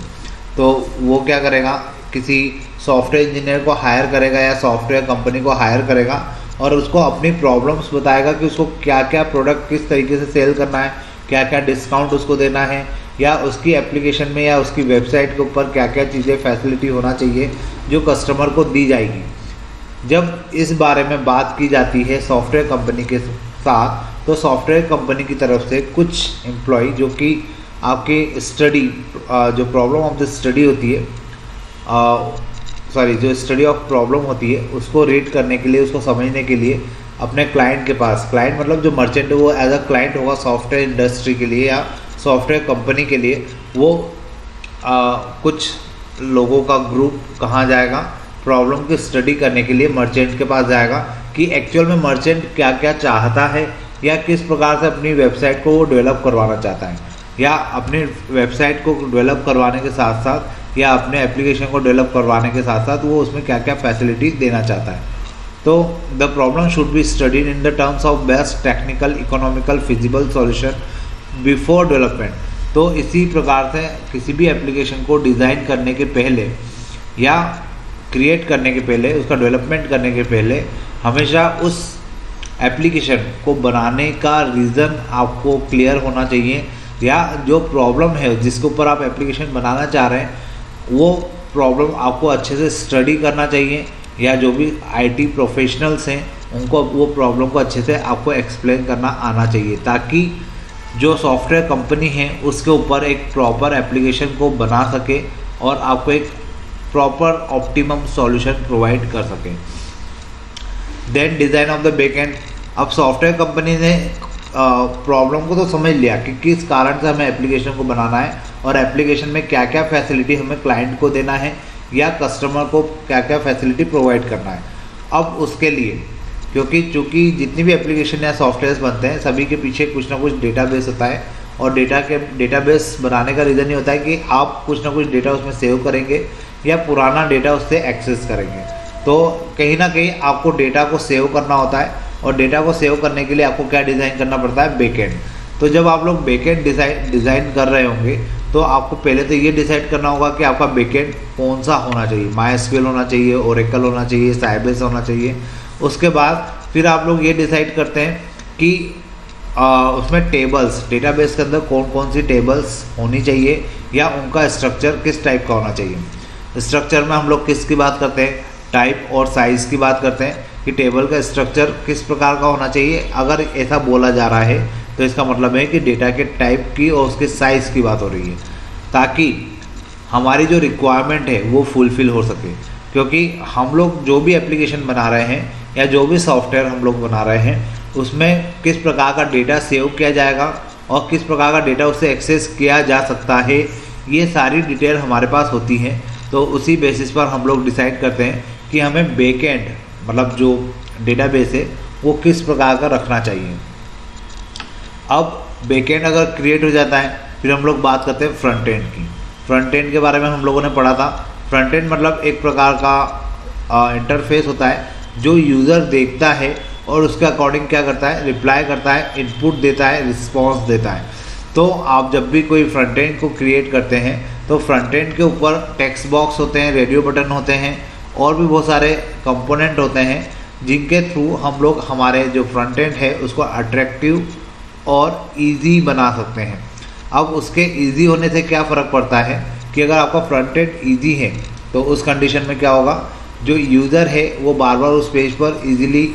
तो वो क्या करेगा, किसी सॉफ्टवेयर इंजीनियर को हायर करेगा या सॉफ्टवेयर कंपनी को हायर करेगा और उसको अपनी प्रॉब्लम्स बताएगा कि उसको क्या क्या प्रोडक्ट किस तरीके से सेल करना है, क्या क्या डिस्काउंट उसको देना है, या उसकी एप्लीकेशन में या उसकी वेबसाइट के ऊपर क्या क्या चीज़ें फैसिलिटी होना चाहिए जो कस्टमर को दी जाएगी। जब इस बारे में बात की जाती है सॉफ्टवेयर कंपनी के साथ, तो सॉफ्टवेयर कंपनी की तरफ से कुछ एम्प्लॉय जो कि आपकी स्टडी जो प्रॉब्लम ऑफ द स्टडी होती है, जो स्टडी ऑफ प्रॉब्लम होती है उसको रीड करने के लिए, उसको समझने के लिए अपने क्लाइंट के पास, क्लाइंट मतलब जो मर्चेंट है वो एज अ क्लाइंट होगा सॉफ्टवेयर इंडस्ट्री के लिए या सॉफ्टवेयर कंपनी के लिए, वो कुछ लोगों का ग्रुप कहाँ जाएगा, प्रॉब्लम की स्टडी करने के लिए मर्चेंट के पास जाएगा कि एक्चुअल में मर्चेंट क्या क्या चाहता है या किस प्रकार से अपनी वेबसाइट को वो डेवलप करवाना चाहता है, या अपनी वेबसाइट को डेवलप करवाने के साथ साथ या अपने एप्लीकेशन को डेवलप करवाने के साथ साथ वो उसमें क्या क्या फैसिलिटी देना चाहता है। तो the problem should be studied in the terms of best technical, economical, feasible solution before development. तो इसी प्रकार से किसी भी एप्लीकेशन को डिज़ाइन करने के पहले या क्रिएट करने के पहले, उसका डेवलपमेंट करने के पहले हमेशा उस एप्लीकेशन को बनाने का रीज़न आपको क्लियर होना चाहिए, या जो प्रॉब्लम है जिसके ऊपर आप एप्लीकेशन बनाना चाह रहे हैं वो प्रॉब्लम आपको अच्छे से स्टडी करना चाहिए, या जो भी आईटी प्रोफेशनल्स हैं उनको वो प्रॉब्लम को अच्छे से आपको एक्सप्लेन करना आना चाहिए, ताकि जो सॉफ्टवेयर कंपनी है उसके ऊपर एक प्रॉपर एप्लीकेशन को बना सके और आपको एक प्रॉपर ऑप्टिमम सॉल्यूशन प्रोवाइड कर सके। Then design of the backend. अब सॉफ्टवेयर कंपनी ने प्रॉब्लम को तो समझ लिया कि किस कारण से हमें एप्लीकेशन को बनाना है और एप्लीकेशन में क्या क्या फैसिलिटी हमें क्लाइंट को देना है या कस्टमर को क्या क्या फैसिलिटी प्रोवाइड करना है। अब उसके लिए, क्योंकि चूँकि जितनी भी एप्लीकेशन या सॉफ्टवेयर्स बनते हैं सभी के पीछे कुछ ना कुछ डेटाबेस होता है, और डेटाबेस बनाने का रीज़न ये होता है कि आप कुछ ना कुछ डेटा उसमें सेव करेंगे या पुराना डेटा उससे एक्सेस करेंगे। तो कहीं ना कहीं आपको डेटा को सेव करना होता है, और डेटा को सेव करने के लिए आपको क्या डिज़ाइन करना पड़ता है, बैकएंड। तो जब आप लोग बैकएंड डिज़ाइन कर रहे होंगे तो आपको पहले तो ये डिसाइड करना होगा कि आपका बैकएंड कौन सा होना चाहिए, MySQL होना चाहिए, ओरेकल होना चाहिए, साइबेस होना चाहिए। उसके बाद फिर आप लोग ये डिसाइड करते हैं कि उसमें टेबल्स, डेटाबेस के अंदर कौन कौन सी टेबल्स होनी चाहिए या उनका स्ट्रक्चर किस टाइप का होना चाहिए। स्ट्रक्चर में हम लोग किसकी बात करते हैं, टाइप और साइज़ की बात करते हैं कि टेबल का स्ट्रक्चर किस प्रकार का होना चाहिए। अगर ऐसा बोला जा रहा है तो इसका मतलब है कि डेटा के टाइप की और उसके साइज़ की बात हो रही है, ताकि हमारी जो रिक्वायरमेंट है वो फुलफ़िल हो सके। क्योंकि हम लोग जो भी एप्लीकेशन बना रहे हैं या जो भी सॉफ्टवेयर हम लोग बना रहे हैं उसमें किस प्रकार का डेटा सेव किया जाएगा और किस प्रकार का डेटा उससे एक्सेस किया जा सकता है, ये सारी डिटेल हमारे पास होती हैं। तो उसी बेसिस पर हम लोग डिसाइड करते हैं कि हमें बैकएंड, मतलब जो डेटाबेस है वो किस प्रकार का रखना चाहिए। अब बैकएंड अगर क्रिएट हो जाता है फिर हम लोग बात करते हैं फ्रंट एंड की। फ्रंट एंड के बारे में हम लोगों ने पढ़ा था। फ्रंट एंड मतलब एक प्रकार का इंटरफेस होता है जो यूज़र देखता है और उसके अकॉर्डिंग क्या करता है, रिप्लाई करता है, इनपुट देता है, रिस्पॉन्स देता है। तो आप जब भी कोई फ्रंट एंड को क्रिएट करते हैं तो फ्रंट एंड के ऊपर टेक्स्ट बॉक्स होते हैं, रेडियो बटन होते हैं और भी बहुत सारे कंपोनेंट होते हैं जिनके थ्रू हम लोग हमारे जो फ्रंट एंड है उसको अट्रैक्टिव और इजी बना सकते हैं। अब उसके इजी होने से क्या फ़र्क पड़ता है कि अगर आपका फ्रंट एंड इजी है तो उस कंडीशन में क्या होगा, जो यूज़र है वो बार बार उस पेज पर इजीली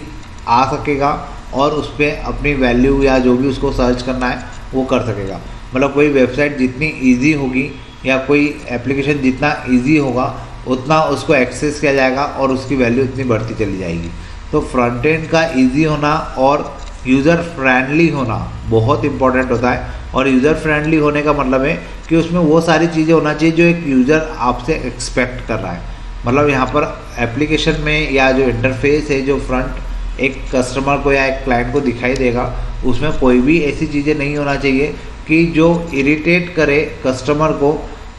आ सकेगा और उस पर अपनी वैल्यू या जो भी उसको सर्च करना है वो कर सकेगा। मतलब कोई वेबसाइट जितनी इजी होगी या कोई एप्लीकेशन जितना इजी होगा उतना उसको एक्सेस किया जाएगा और उसकी वैल्यू इतनी बढ़ती चली जाएगी। तो फ्रंट एंड का इजी होना और यूज़र फ्रेंडली होना बहुत इंपॉर्टेंट होता है। और यूज़र फ्रेंडली होने का मतलब है कि उसमें वो सारी चीज़ें होना चाहिए जो एक यूज़र आपसे एक्सपेक्ट कर रहा है। मतलब यहाँ पर एप्लीकेशन में या जो इंटरफेस है, जो फ्रंट एक कस्टमर को या एक क्लाइंट को दिखाई देगा, उसमें कोई भी ऐसी चीज़ें नहीं होना चाहिए कि जो इरिटेट करे कस्टमर को।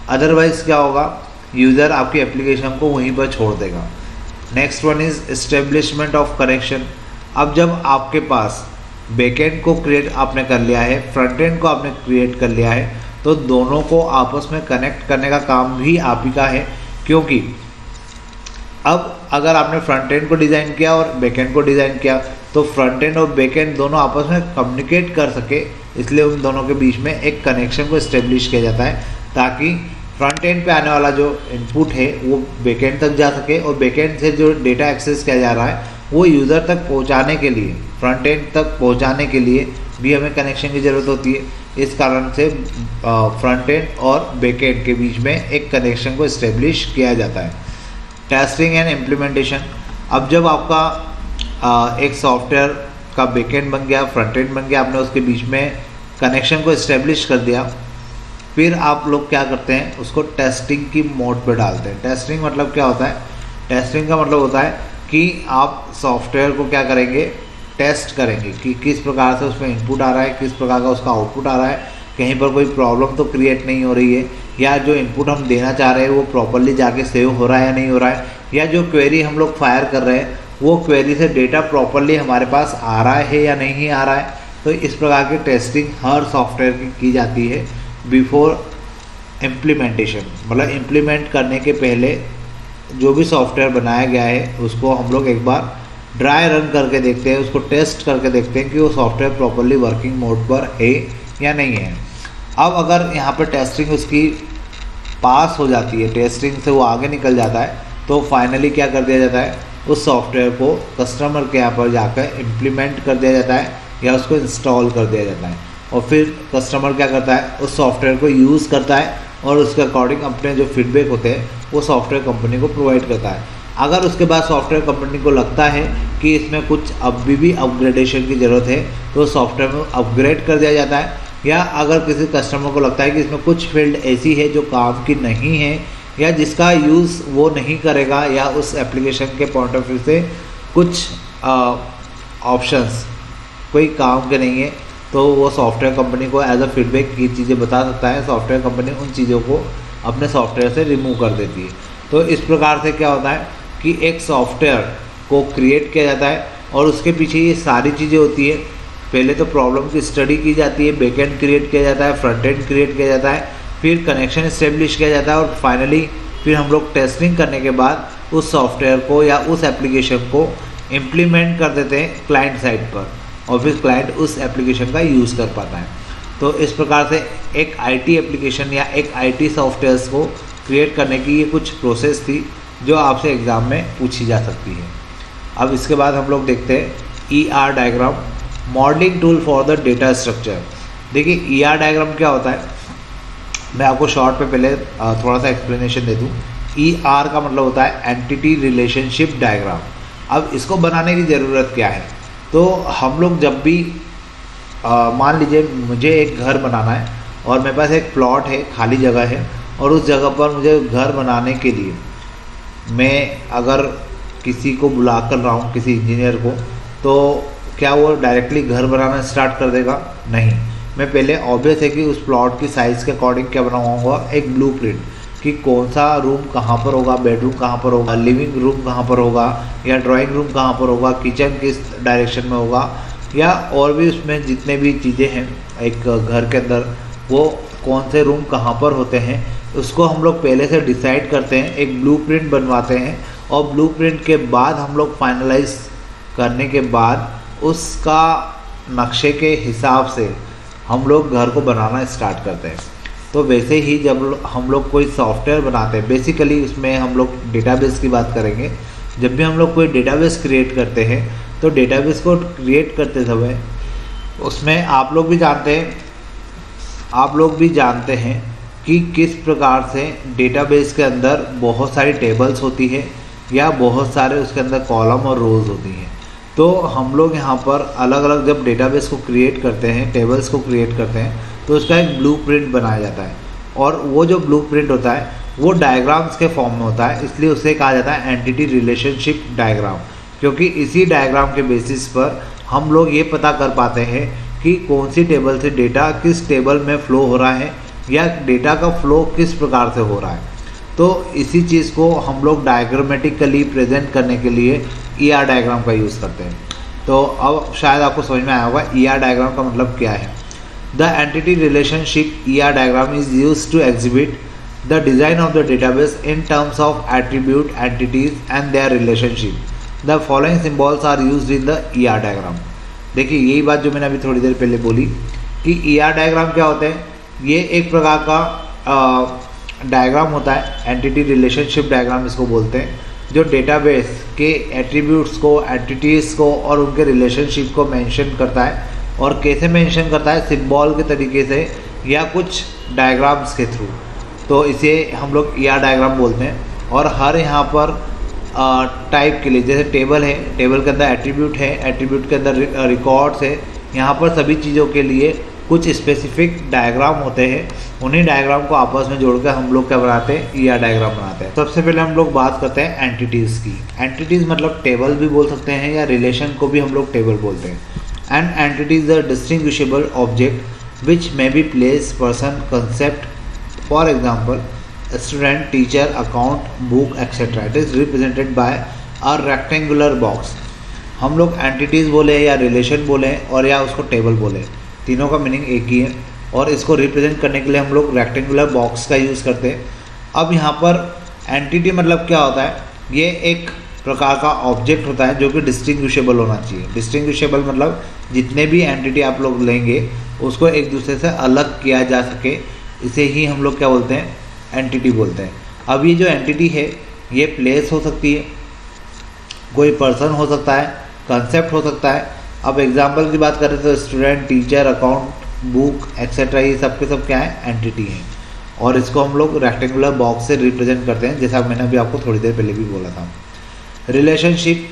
अदरवाइज़ क्या होगा, यूज़र आपकी एप्लीकेशन को वहीं पर छोड़ देगा। Next one is establishment of connection. अब जब आपके पास बैकएंड को क्रिएट आपने कर लिया है, फ्रंट एंड को आपने क्रिएट कर लिया है, तो दोनों को आपस में कनेक्ट करने का काम भी आप ही का है। क्योंकि अब अगर आपने फ्रंट एंड को डिज़ाइन किया और बैकएंड को डिज़ाइन किया तो फ्रंट एंड और बैकएंड दोनों आपस में कम्युनिकेट कर सके, इसलिए उन दोनों के बीच में एक कनेक्शन को इस्टेब्लिश किया जाता है ताकि फ्रंट एंड पे आने वाला जो इनपुट है वो बैकएंड तक जा सके और बैकएंड से जो डेटा एक्सेस किया जा रहा है वो यूज़र तक पहुंचाने के लिए, फ्रंट एंड तक पहुंचाने के लिए भी हमें कनेक्शन की ज़रूरत होती है। इस कारण से फ्रंट एंड और बैकएंड के बीच में एक कनेक्शन को इस्टेब्लिश किया जाता है। Testing and implementation. अब जब आपका एक सॉफ्टवेयर का बैकएंड बन गया, फ्रंट एंड बन गया, आपने उसके बीच में कनेक्शन को इस्टेब्लिश कर दिया, फिर आप लोग क्या करते हैं, उसको टेस्टिंग की मोड पे डालते हैं। टेस्टिंग मतलब क्या होता है, टेस्टिंग का मतलब होता है कि आप सॉफ्टवेयर को क्या करेंगे, टेस्ट करेंगे कि किस प्रकार से उसमें इनपुट आ रहा है, किस प्रकार का उसका आउटपुट आ रहा है, कहीं पर कोई प्रॉब्लम तो क्रिएट नहीं हो रही है, या जो इनपुट हम देना चाह रहे हैं वो प्रॉपरली जाके सेव हो रहा है या नहीं हो रहा है, या जो क्वेरी हम लोग फायर कर रहे हैं वो क्वेरी से डेटा प्रॉपरली हमारे पास आ रहा है या नहीं आ रहा है। तो इस प्रकार की टेस्टिंग हर सॉफ्टवेयर की जाती है। बिफोर इम्प्लीमेंटेशन, मतलब इम्प्लीमेंट करने के पहले जो भी सॉफ्टवेयर बनाया गया है उसको हम लोग एक बार ड्राई रन करके देखते हैं, उसको टेस्ट करके देखते हैं कि वो सॉफ्टवेयर प्रॉपरली वर्किंग मोड पर है या नहीं है। अब अगर यहाँ पर टेस्टिंग उसकी पास हो जाती है, टेस्टिंग से वो आगे निकल जाता है, तो फाइनली क्या कर दिया जाता है, उस सॉफ्टवेयर को कस्टमर के यहाँ पर जाकर इम्प्लीमेंट कर दिया जाता है या उसको इंस्टॉल कर दिया जाता है। और फिर कस्टमर क्या करता है, उस सॉफ्टवेयर को यूज़ करता है और उसके अकॉर्डिंग अपने जो फीडबैक होते हैं वो सॉफ्टवेयर कंपनी को प्रोवाइड करता है। अगर उसके बाद सॉफ्टवेयर कंपनी को लगता है कि इसमें कुछ अभी भी अपग्रेडेशन की ज़रूरत है तो सॉफ्टवेयर में अपग्रेड कर दिया जाता है। या अगर किसी कस्टमर को लगता है कि इसमें कुछ फील्ड ऐसी है जो काम की नहीं है या जिसका यूज़ वो नहीं करेगा या उस एप्लीकेशन के पॉइंट ऑफ व्यू से कुछ ऑप्शंस कोई काम के नहीं है, तो वो सॉफ्टवेयर कंपनी को एज अ फीडबैक की चीज़ें बता सकता है। सॉफ्टवेयर कंपनी उन चीज़ों को अपने सॉफ्टवेयर से रिमूव कर देती है। तो इस प्रकार से क्या होता है कि एक सॉफ्टवेयर को क्रिएट किया जाता है और उसके पीछे ये सारी चीज़ें होती है। पहले तो प्रॉब्लम की स्टडी की जाती है, बैकएंड क्रिएट किया जाता है, फ्रंट एंड क्रिएट किया जाता है, फिर कनेक्शन इस्टेब्लिश किया जाता है और फाइनली फिर हम लोग टेस्टिंग करने के बाद उस सॉफ्टवेयर को या उस एप्लीकेशन को इम्प्लीमेंट कर देते हैं क्लाइंट साइड पर और फिर क्लाइंट उस एप्लीकेशन का यूज़ कर पाता है। तो इस प्रकार से एक आईटी एप्लीकेशन या एक आईटी सॉफ्टवेयर्स को क्रिएट करने की ये कुछ प्रोसेस थी जो आपसे एग्ज़ाम में पूछी जा सकती है। अब इसके बाद हम लोग देखते हैं ER diagram, modelling tool for the data structure. देखिए ER डायग्राम क्या होता है, मैं आपको शॉर्ट पे पहले थोड़ा सा एक्सप्लेनेशन दे दूँ। ER का मतलब होता है एंटिटी रिलेशनशिप डायग्राम। अब इसको बनाने की ज़रूरत क्या है, तो हम लोग जब भी मान लीजिए मुझे एक घर बनाना है और मेरे पास एक प्लॉट है, खाली जगह है और उस जगह पर मुझे घर बनाने के लिए मैं अगर किसी को बुला कर रहा हूँ, किसी इंजीनियर को, तो क्या वो डायरेक्टली घर बनाना स्टार्ट कर देगा? नहीं। मैं पहले ऑब्वियस है कि उस प्लॉट की साइज़ के अकॉर्डिंग क्या बनाऊँगा, एक ब्लूप्रिंट कि कौन सा रूम कहाँ पर होगा, बेडरूम कहाँ पर होगा, लिविंग रूम कहाँ पर होगा या ड्राइंग रूम कहाँ पर होगा, किचन किस डायरेक्शन में होगा या और भी उसमें जितने भी चीज़ें हैं एक घर के अंदर वो कौन से रूम कहाँ पर होते हैं, उसको हम लोग पहले से डिसाइड करते हैं, एक ब्लूप्रिंट बनवाते हैं और ब्लूप्रिंट के बाद हम लोग फाइनलाइज करने के बाद उसका नक्शे के हिसाब से हम लोग घर को बनाना स्टार्ट करते हैं। तो वैसे ही जब हम लोग कोई सॉफ्टवेयर बनाते हैं, बेसिकली उसमें हम लोग डेटाबेस की बात करेंगे। जब भी हम लोग कोई डेटाबेस क्रिएट करते हैं तो डेटाबेस को क्रिएट करते समय उसमें आप लोग भी जानते हैं कि किस प्रकार से डेटाबेस के अंदर बहुत सारी टेबल्स होती है या बहुत सारे उसके अंदर कॉलम और रोज़ होती हैं। तो हम लोग यहाँ पर अलग अलग जब डेटाबेस को क्रिएट करते हैं, टेबल्स को क्रिएट करते हैं, तो उसका एक ब्लूप्रिंट बनाया जाता है और वो जो ब्लूप्रिंट होता है वो डायग्राम्स के फॉर्म में होता है, इसलिए उसे कहा जाता है एंटिटी रिलेशनशिप डायग्राम। क्योंकि इसी डायग्राम के बेसिस पर हम लोग ये पता कर पाते हैं कि कौन सी टेबल से डेटा किस टेबल में फ़्लो हो रहा है या डेटा का फ़्लो किस प्रकार से हो रहा है। तो इसी चीज़ को हम लोग डायग्रामेटिकली प्रेजेंट करने के लिए ER डायग्राम का यूज़ करते हैं। तो अब शायद आपको समझ में आया होगा ER डायग्राम का मतलब क्या है। The entity relationship ER diagram is used to exhibit the design of the database in terms of attribute, entities and their relationship. The following symbols are used in the ER diagram. देखिए यही बात जो मैंने अभी थोड़ी देर पहले बोली कि ER डायग्राम क्या होता है, ये एक प्रकार का डायग्राम होता है, एंटिटी रिलेशनशिप डायग्राम इसको बोलते हैं, जो डेटाबेस के एट्रीब्यूट्स को, एंटिटीज़ को और उनके रिलेशनशिप को मेंशन करता है। और कैसे मेंशन करता है, सिंबल के तरीके से या कुछ डायग्राम्स के थ्रू। तो इसे हम लोग ER डायग्राम बोलते हैं। और हर यहाँ पर टाइप के लिए, जैसे टेबल है, टेबल के अंदर एट्रीब्यूट है, एट्रीब्यूट के अंदर रिकॉर्ड्स है, यहाँ पर सभी चीज़ों के लिए कुछ स्पेसिफिक डायग्राम होते हैं। उन्हीं डायग्राम को आपस में जोड़कर हम लोग क्या बनाते हैं, ER डायग्राम बनाते हैं। सबसे पहले हम लोग बात करते हैं एंटिटीज़ की। एंटिटीज़ मतलब टेबल भी बोल सकते हैं या रिलेशन को भी हम लोग टेबल बोलते हैं। An entity is a distinguishable object which may be place, person, concept. For example, a student, teacher, account, book, etc. It is represented by a rectangular box. हम लोग एंटिटीज़ बोले या रिलेशन बोले और या उसको टेबल बोले, तीनों का मीनिंग एक ही है। और इसको रिप्रेजेंट करने के लिए हम लोग रेक्टेंगुलर बॉक्स का यूज़ करते हैं। अब यहाँ पर एंटिटी मतलब क्या होता है, ये एक प्रकार का ऑब्जेक्ट होता है जो कि डिस्टिंग्विशेबल होना चाहिए। डिस्टिंग्विशेबल मतलब जितने भी एंटिटी आप लोग लेंगे उसको एक दूसरे से अलग किया जा सके, इसे ही हम लोग क्या बोलते हैं, एंटिटी बोलते हैं। अब ये जो एंटिटी है ये प्लेस हो सकती है, कोई पर्सन हो सकता है, कंसेप्ट हो सकता है। अब एग्जाम्पल की बात करें तो student, teacher, account, book etcetera, ये सब के सब क्या है, एंटिटी हैं। और इसको हम लोग रेक्टेंगुलर बॉक्स से रिप्रेजेंट करते हैं, जैसा मैंने अभी आपको थोड़ी देर पहले भी बोला था। रिलेशनशिप,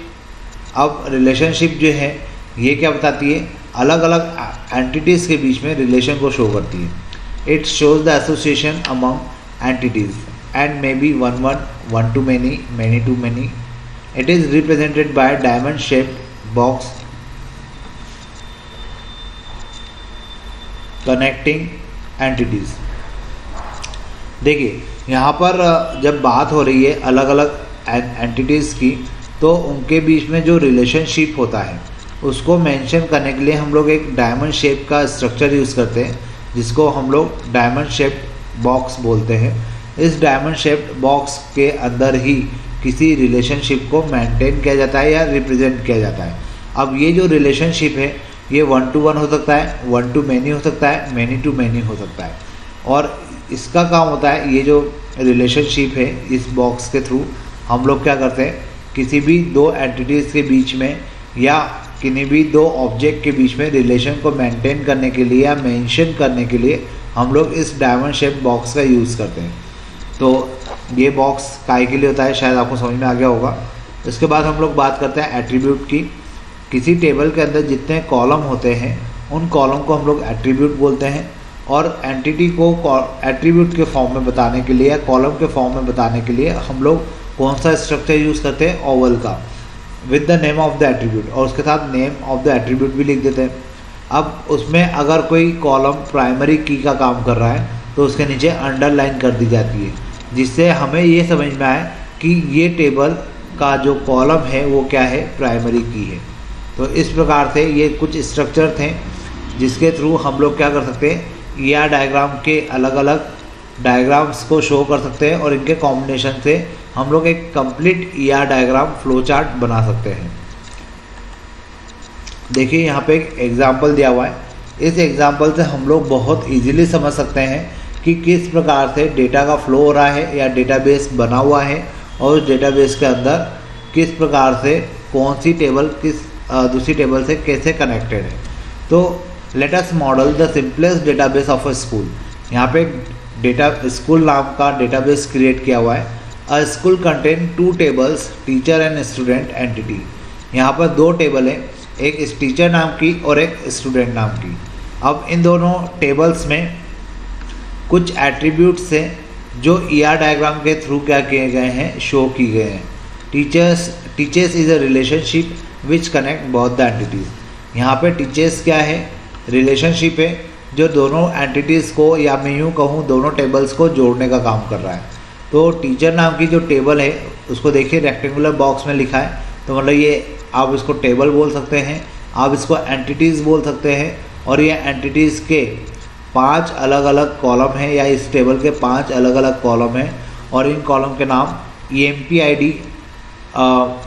अब रिलेशनशिप जो है ये क्या बताती है, अलग अलग एंटिटीज़ के बीच में रिलेशन को शो करती है। It shows the association among entities and may be one to many, many to many. It is represented by diamond shaped box connecting entities. देखिए यहाँ पर जब बात हो रही है अलग अलग एंटिटीज़ की, तो उनके बीच में जो रिलेशनशिप होता है उसको मेंशन करने के लिए हम लोग एक डायमंड शेप का स्ट्रक्चर यूज़ करते हैं, जिसको हम लोग डायमंड शेप्ड बॉक्स बोलते हैं। इस डायमंड शेप्ड बॉक्स के अंदर ही किसी रिलेशनशिप को मेंटेन किया जाता है या रिप्रेजेंट किया जाता है। अब ये जो रिलेशनशिप है ये 1 to 1 हो सकता है, 1 to many हो सकता है, many to many हो सकता है। और इसका काम होता है, ये जो रिलेशनशिप है इस बॉक्स के थ्रू हम लोग क्या करते हैं, किसी भी दो एंटिटीज़ के बीच में या किन्हीं भी दो ऑब्जेक्ट के बीच में रिलेशन को मेंटेन करने के लिए या मेंशन करने के लिए हम लोग इस डायमंड शेप बॉक्स का यूज़ करते हैं। तो ये बॉक्स काय के लिए होता है, शायद आपको समझ में आ गया होगा। इसके बाद हम लोग बात करते हैं एट्रीब्यूट की। किसी टेबल के अंदर जितने कॉलम होते हैं उन कॉलम को हम लोग एट्रीब्यूट बोलते हैं, और एंटिटी को एट्रीब्यूट के फॉर्म में बताने के लिए या कॉलम के फॉर्म में बताने के लिए हम लोग कौन सा स्ट्रक्चर यूज़ करते हैं, ओवल का, with the name of the attribute, और उसके साथ नेम ऑफ द एट्रीब्यूट भी लिख देते हैं। अब उसमें अगर कोई कॉलम प्राइमरी की का काम कर रहा है तो उसके नीचे अंडरलाइन कर दी जाती है, जिससे हमें ये समझ में आए कि ये टेबल का जो कॉलम है वो क्या है, प्राइमरी की है। तो इस प्रकार से ये कुछ स्ट्रक्चर थे जिसके थ्रू हम लोग क्या कर सकते हैं, या डायग्राम के अलग अलग डायग्राम्स को शो कर सकते हैं और इनके कॉम्बिनेशन से हम लोग एक कंप्लीट या डायग्राम फ्लो चार्ट बना सकते हैं। देखिए यहाँ पे एक एग्जांपल दिया हुआ है। इस एग्जांपल से हम लोग बहुत इजीली समझ सकते हैं कि किस प्रकार से डेटा का फ्लो हो रहा है या डेटाबेस बना हुआ है, और उस डेटाबेस के अंदर किस प्रकार से कौन सी टेबल किस दूसरी टेबल से कैसे कनेक्टेड है। तो let us model the simplest database of a school. यहाँ पे डेटा स्कूल नाम का डेटाबेस क्रिएट किया हुआ है। अ school contain 2 tables, teacher and student entity. यहाँ पर 2 टेबल हैं, एक टीचर नाम की और एक स्टूडेंट नाम की। अब इन दोनों टेबल्स में कुछ एट्रीब्यूट्स हैं जो ईआर डायग्राम के थ्रू क्या किए गए हैं, शो की गए हैं। Teachers is a relationship which connect both the entities. यहाँ पे टीचर्स क्या है, रिलेशनशिप है जो दोनों एंटिटीज़ को, या मैं यूँ कहूँ दोनों टेबल्स को जोड़ने का काम कर रहा है। तो टीचर नाम की जो टेबल है उसको देखिए रेक्टेंगुलर बॉक्स में लिखा है, तो मतलब ये आप इसको टेबल बोल सकते हैं, आप इसको एंटिटीज़ बोल सकते हैं। और ये एंटिटीज़ के 5 अलग अलग कॉलम हैं, या इस टेबल के 5 अलग अलग कॉलम हैं, और इन कॉलम के नाम EMP-ID,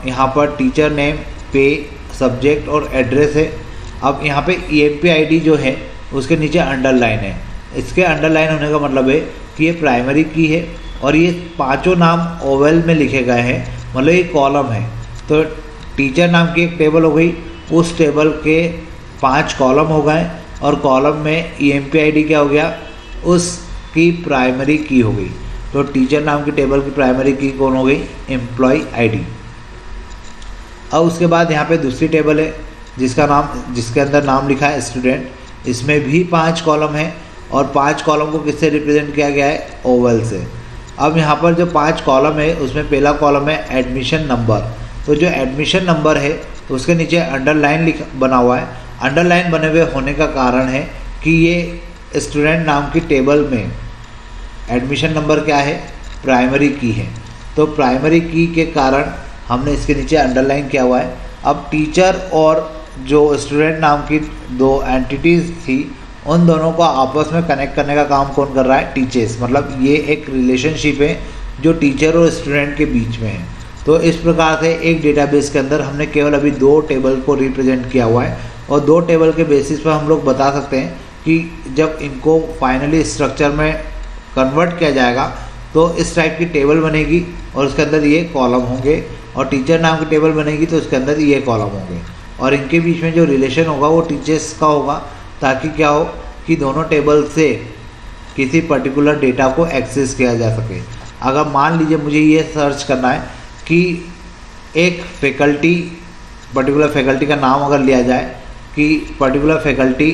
यहाँ पर टीचर नेम, पे, सब्जेक्ट और एड्रेस है। अब यहाँ पे EMP-ID जो है उसके नीचे अंडरलाइन है। इसके अंडरलाइन होने का मतलब है कि ये प्राइमरी की है, और ये 5 नाम ओवल में लिखे गए हैं, मतलब ये कॉलम है। तो टीचर नाम की एक टेबल हो गई, उस टेबल के 5 कॉलम हो गए, और कॉलम में EMP-ID क्या हो गया, उसकी प्राइमरी की हो गई। तो टीचर नाम की टेबल की प्राइमरी की कौन हो गई, एम्प्लॉय ID। अब उसके बाद यहाँ पे दूसरी टेबल है जिसके अंदर नाम लिखा है स्टूडेंट। इसमें भी 5 कॉलम है, और 5 कॉलम को किससे रिप्रेजेंट किया गया है, ओवल से। अब यहाँ पर जो 5 कॉलम है उसमें पहला कॉलम है एडमिशन नंबर। तो जो एडमिशन नंबर है उसके नीचे अंडरलाइन बना हुआ है। अंडरलाइन बने हुए होने का कारण है कि ये स्टूडेंट नाम की टेबल में एडमिशन नंबर क्या है, प्राइमरी की है। तो प्राइमरी की के कारण हमने इसके नीचे अंडरलाइन किया हुआ है। अब टीचर और जो स्टूडेंट नाम की 2 एंटिटीज़ थी उन दोनों को आपस में कनेक्ट करने का काम कौन कर रहा है? टीचर्स। मतलब ये एक रिलेशनशिप है जो टीचर और स्टूडेंट के बीच में है। तो इस प्रकार से एक डेटाबेस के अंदर हमने केवल अभी 2 टेबल को रिप्रेजेंट किया हुआ है, और 2 टेबल के बेसिस पर हम लोग बता सकते हैं कि जब इनको फाइनली स्ट्रक्चर में कन्वर्ट किया जाएगा तो इस टाइप की टेबल बनेगी और उसके अंदर ये कॉलम होंगे, और टीचर नाम की टेबल बनेगी तो उसके अंदर ये कॉलम होंगे, और इनके बीच में जो रिलेशन होगा वो टीचर्स का होगा, ताकि क्या हो कि दोनों टेबल से किसी पर्टिकुलर डेटा को एक्सेस किया जा सके। अगर मान लीजिए मुझे ये सर्च करना है कि एक फैकल्टी, पर्टिकुलर फैकल्टी का नाम अगर लिया जाए कि पर्टिकुलर फैकल्टी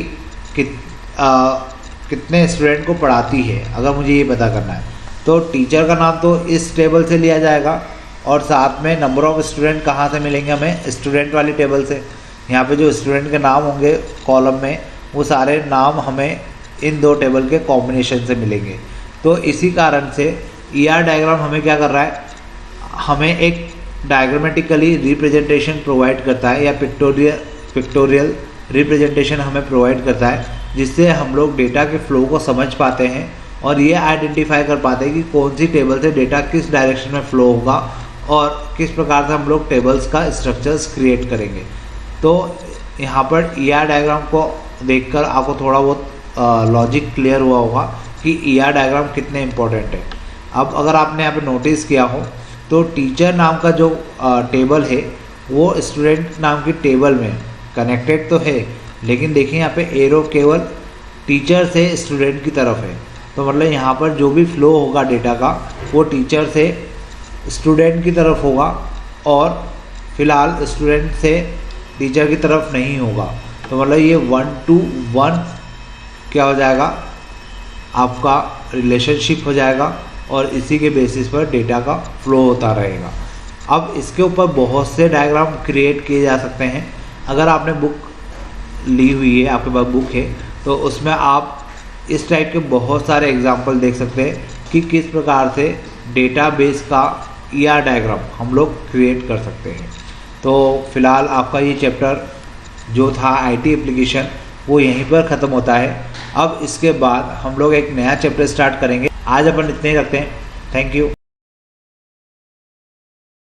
कितने स्टूडेंट को पढ़ाती है, अगर मुझे ये पता करना है, तो टीचर का नाम तो इस टेबल से लिया जाएगा, और साथ में नंबर ऑफ़ स्टूडेंट कहाँ से मिलेंगे हमें? स्टूडेंट वाली टेबल से। यहाँ पे जो स्टूडेंट के नाम होंगे कॉलम में, वो सारे नाम हमें इन 2 टेबल के कॉम्बिनेशन से मिलेंगे। तो इसी कारण से ER डायग्राम हमें क्या कर रहा है? हमें एक डायग्रामेटिकली रिप्रेजेंटेशन प्रोवाइड करता है, या पिक्टोरियल रिप्रेजेंटेशन हमें प्रोवाइड करता है, जिससे हम लोग डेटा के फ्लो को समझ पाते हैं और ये आइडेंटिफाई कर पाते हैं कि कौन सी टेबल से डेटा किस डायरेक्शन में फ्लो होगा और किस प्रकार से हम लोग टेबल्स का स्ट्रक्चर्स क्रिएट करेंगे। तो यहाँ पर ER डायग्राम को देखकर आपको थोड़ा बहुत लॉजिक क्लियर हुआ होगा कि ER डायग्राम कितने इम्पोर्टेंट है। अब अगर आपने यहाँ पे नोटिस किया हो तो टीचर नाम का जो टेबल है वो स्टूडेंट नाम की टेबल में कनेक्टेड तो है, लेकिन देखिए यहाँ पे एरो केवल टीचर से स्टूडेंट की तरफ है। तो मतलब यहाँ पर जो भी फ्लो होगा डेटा का वो टीचर से स्टूडेंट की तरफ होगा, और फिलहाल स्टूडेंट से टीचर की तरफ नहीं होगा। तो मतलब ये 1 to 1 क्या हो जाएगा? आपका रिलेशनशिप हो जाएगा, और इसी के बेसिस पर डेटा का फ्लो होता रहेगा। अब इसके ऊपर बहुत से डायग्राम क्रिएट किए जा सकते हैं। अगर आपने बुक ली हुई है, आपके पास बुक है, तो उसमें आप इस टाइप के बहुत सारे एग्जाम्पल देख सकते हैं कि किस प्रकार से डेटाबेस का ER डायग्राम हम लोग क्रिएट कर सकते हैं। तो फिलहाल आपका ये चैप्टर जो था IT एप्लीकेशन वो यहीं पर ख़त्म होता है। अब इसके बाद हम लोग एक नया चैप्टर स्टार्ट करेंगे। आज अपन इतने ही रखते हैं। Thank you.